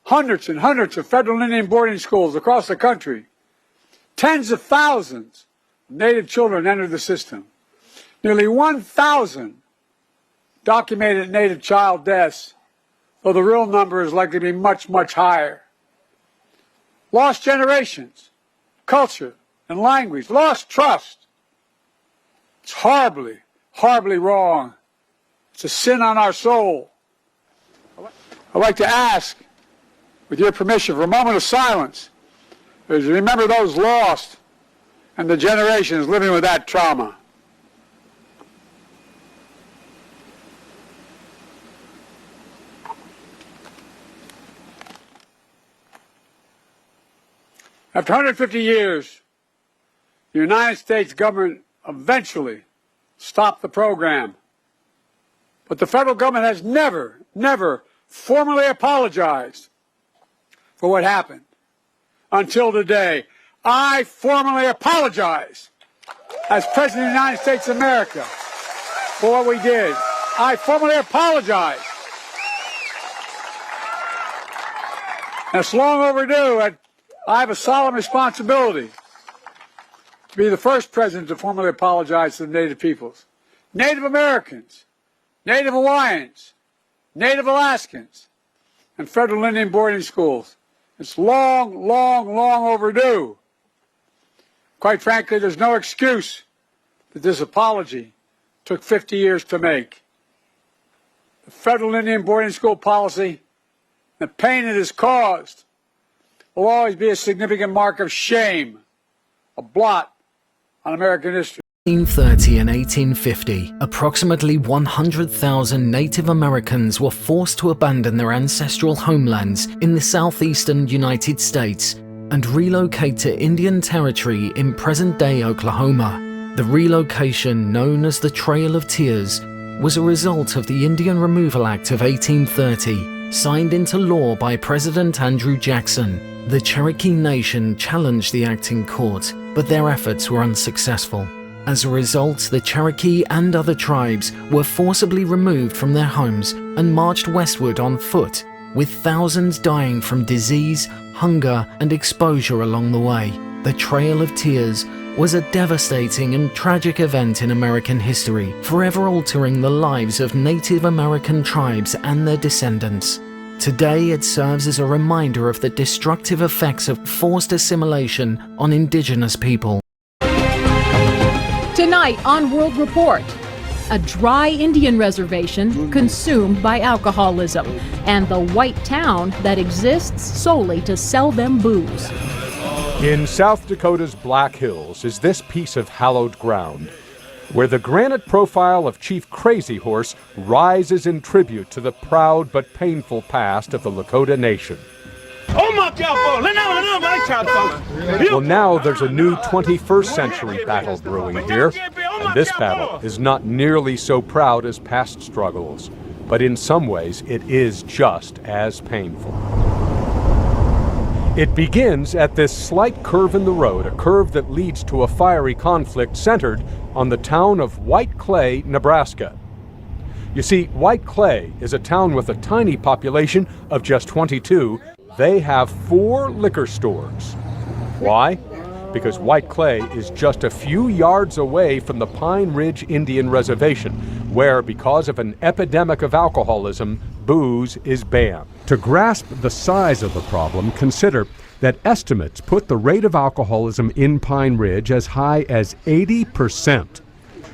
hundreds and hundreds of federal Indian boarding schools across the country. Tens of thousands of Native children entered the system. Nearly 1,000 documented Native child deaths, though the real number is likely to be much, much higher. Lost generations, culture and language, lost trust. It's horribly, horribly wrong. It's a sin on our soul. I'd like to ask, with your permission, for a moment of silence, as we remember those lost and the generations living with that trauma. After 150 years, the United States government eventually stopped the program. But the federal government has never formally apologized for what happened until today. I formally apologize as President of the United States of America for what we did. I formally apologize. And it's long overdue. I have a solemn responsibility to be the first president to formally apologize to the Native peoples, Native Americans, Native Hawaiians, Native Alaskans, and federal Indian boarding schools. It's long overdue. Quite frankly, there's no excuse that this apology took 50 years to make. The federal Indian boarding school policy, the pain it has caused, will always be a significant mark of shame, a blot on American history. 1830 and 1850, approximately 100,000 Native Americans were forced to abandon their ancestral homelands in the southeastern United States and relocate to Indian Territory in present-day Oklahoma. The relocation, known as the Trail of Tears, was a result of the Indian Removal Act of 1830, signed into law by President Andrew Jackson. The Cherokee Nation challenged the act in court, but their efforts were unsuccessful. As a result, the Cherokee and other tribes were forcibly removed from their homes and marched westward on foot, with thousands dying from disease, hunger, and exposure along the way. The Trail of Tears was a devastating and tragic event in American history, forever altering the lives of Native American tribes and their descendants. Today, it serves as a reminder of the destructive effects of forced assimilation on indigenous people. Tonight on World Report, a dry Indian reservation consumed by alcoholism, and the white town that exists solely to sell them booze. In South Dakota's Black Hills is this piece of hallowed ground, where the granite profile of Chief Crazy Horse rises in tribute to the proud but painful past of the Lakota Nation. Well, now there's a new 21st century battle brewing here, and this battle is not nearly so proud as past struggles, but in some ways it is just as painful. It begins at this slight curve in the road, a curve that leads to a fiery conflict centered on the town of White Clay, Nebraska. You see, White Clay is a town with a tiny population of just 22. They have 4 liquor stores. Why? Because White Clay is just a few yards away from the Pine Ridge Indian Reservation, where, because of an epidemic of alcoholism, booze is banned. To grasp the size of the problem, consider that estimates put the rate of alcoholism in Pine Ridge as high as 80%.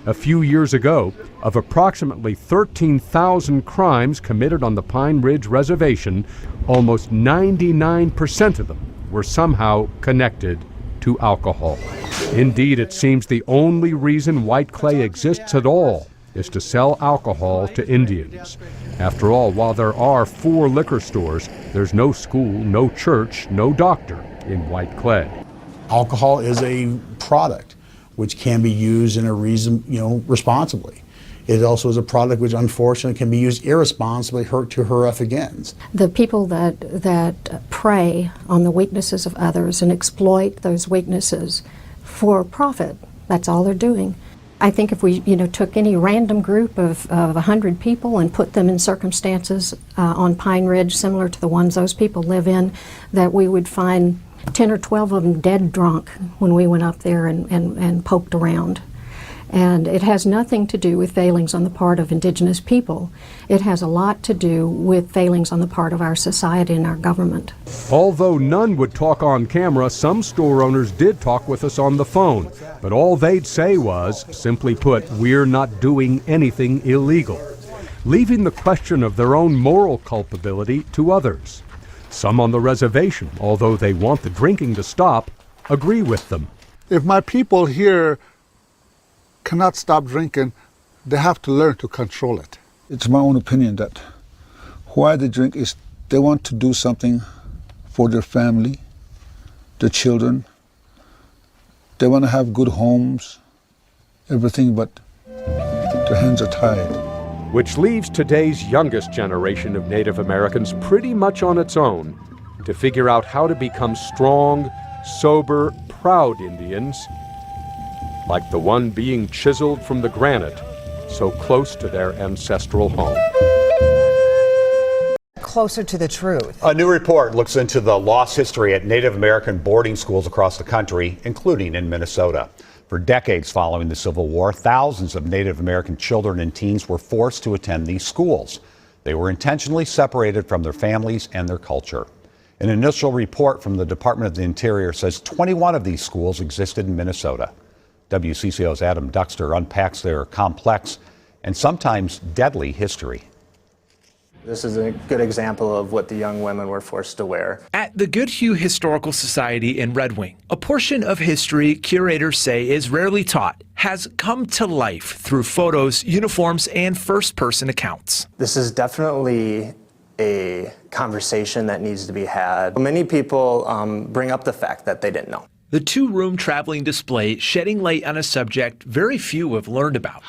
A few years ago, of approximately 13,000 crimes committed on the Pine Ridge Reservation, almost 99% of them were somehow connected to alcohol. Indeed, it seems the only reason White Clay exists at all is to sell alcohol to Indians. After all, while there are 4 liquor stores, there's no school, no church, no doctor in White Clay. Alcohol is a product which can be used in a responsibly. It also is a product which unfortunately can be used irresponsibly to horrific ends. The people that prey on the weaknesses of others and exploit those weaknesses for profit, that's all they're doing. I think if we, took any random group of 100 people and put them in circumstances on Pine Ridge similar to the ones those people live in, that we would find 10 or 12 of them dead drunk when we went up there and poked around. And it has nothing to do with failings on the part of indigenous people. It has a lot to do with failings on the part of our society and our government. Although none would talk on camera, some store owners did talk with us on the phone. But all they'd say was, simply put, we're not doing anything illegal, leaving the question of their own moral culpability to others. Some on the reservation, although they want the drinking to stop, agree with them. If my people here cannot stop drinking, they have to learn to control it. It's my own opinion that why they drink is they want to do something for their family, their children. They want to have good homes, everything, but their hands are tied. Which leaves today's youngest generation of Native Americans pretty much on its own to figure out how to become strong, sober, proud Indians, like the one being chiseled from the granite so close to their ancestral home. Closer to the truth. A new report looks into the lost history at Native American boarding schools across the country, including in Minnesota. For decades following the Civil War, thousands of Native American children and teens were forced to attend these schools. They were intentionally separated from their families and their culture. An initial report from the Department of the Interior says 21 of these schools existed in Minnesota. WCCO's Adam Duxter unpacks their complex and sometimes deadly history. This is a good example of what the young women were forced to wear. At the Goodhue Historical Society in Red Wing, a portion of history curators say is rarely taught has come to life through photos, uniforms, and first-person accounts. This is definitely a conversation that needs to be had. Many people bring up the fact that they didn't know. The two-room traveling display shedding light on a subject very few have learned about.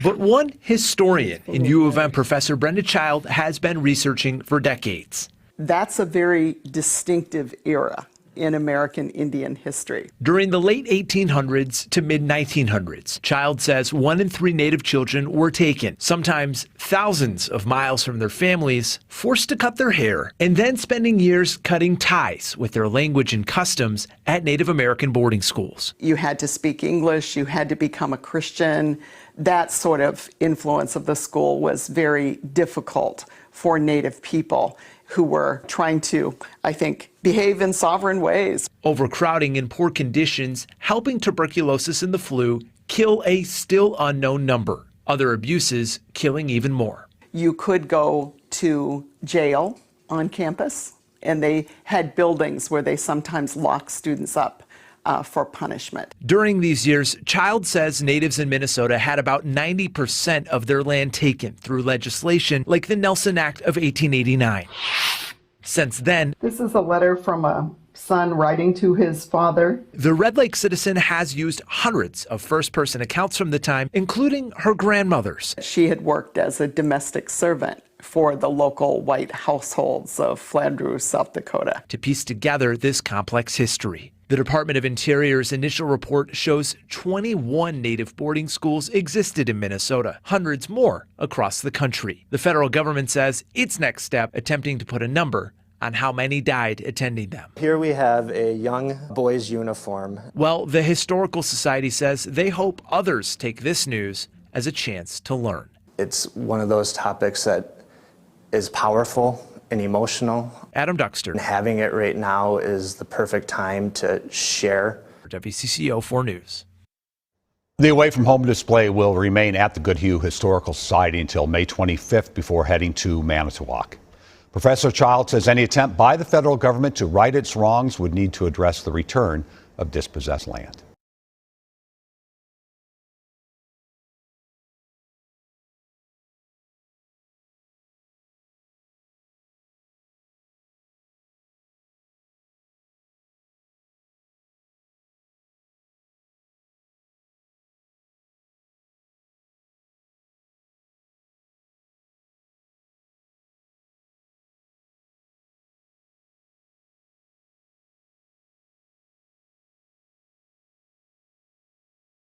But one historian in U of M, Professor Brenda Child, has been researching for decades. That's a very distinctive era in American Indian history. During the late 1800s to mid-1900s, Child says 1 in 3 Native children were taken, sometimes thousands of miles from their families, forced to cut their hair, and then spending years cutting ties with their language and customs at Native American boarding schools. You had to speak English, you had to become a Christian. That sort of influence of the school was very difficult for Native people who were trying to, I think, behave in sovereign ways. Overcrowding and poor conditions helping tuberculosis and the flu kill a still unknown number. Other abuses killing even more. You could go to jail on campus, and they had buildings where they sometimes locked students up for punishment. During these years, Child says natives in Minnesota had about 90% of their land taken through legislation like the Nelson Act of 1889. Since then, this is a letter from a son writing to his father. The Red Lake Citizen has used hundreds of first-person accounts from the time, including her grandmother's. She had worked as a domestic servant for the local white households of Flandreau, South Dakota. To piece together this complex history, the Department of Interior's initial report shows 21 Native boarding schools existed in Minnesota, hundreds more across the country. The federal government says its next step attempting to put a number on how many died attending them. Here we have a young boy's uniform. Well, the Historical Society says they hope others take this news as a chance to learn. It's one of those topics that is powerful and emotional. Adam Duxter. And having it right now is the perfect time to share. WCCO 4 News. The Away From Home display will remain at the Goodhue Historical Society until May 25th before heading to Manitowoc. Professor Child says any attempt by the federal government to right its wrongs would need to address the return of dispossessed land.